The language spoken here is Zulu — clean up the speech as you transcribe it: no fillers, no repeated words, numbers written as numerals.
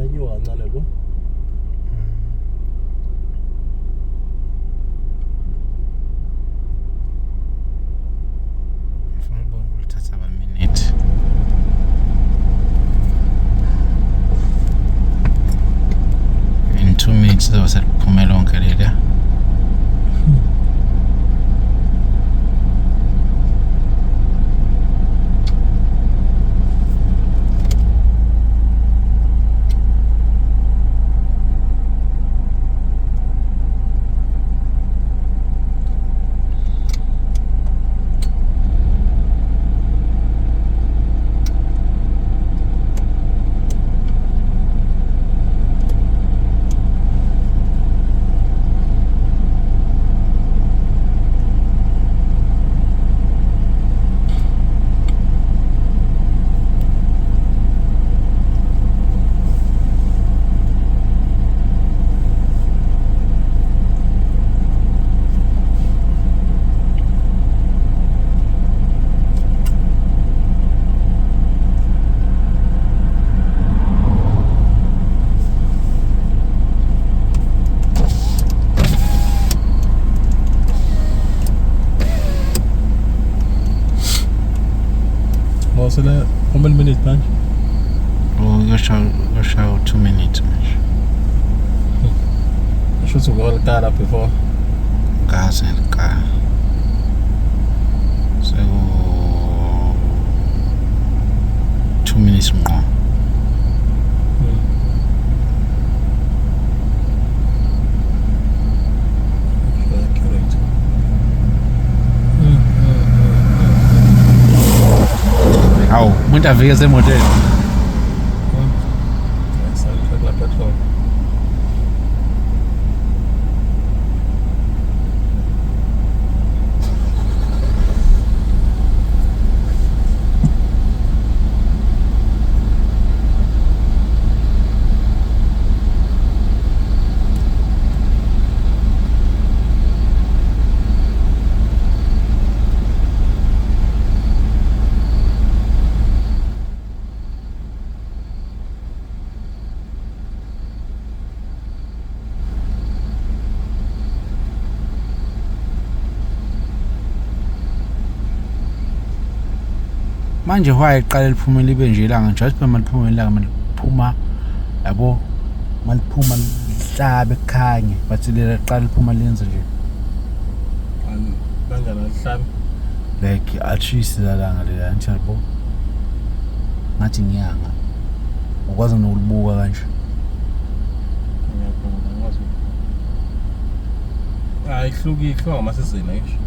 ayanyuka kancane lo. Ngifuna ukubona kulithatha ama-minute. In 2 minutes zobe seliphume lonke leliya. Sele how many minutes manje? Oh, yoshayo 2 minutes manje. Asho ukuthi ukwakala before. Ngaze ngikala. Seko 2 minutes ngqo. Hawu, umuntu avike esemotweni. Sangifaka petrol. Manje why iqala liphuma libe nje ilanga just phela maliphuma ilanga maliphuma yabo maliphuma lihlabe kukhanye bathi liqala liphuma lenze nje Bangana lihlabe like atshisi lalanga lela njalo ngathi ngiyanga ukwazi nokulibuka kanje ngiyabona ngikwazi. Hayi ihluki ihluka ngamasizini ngisho.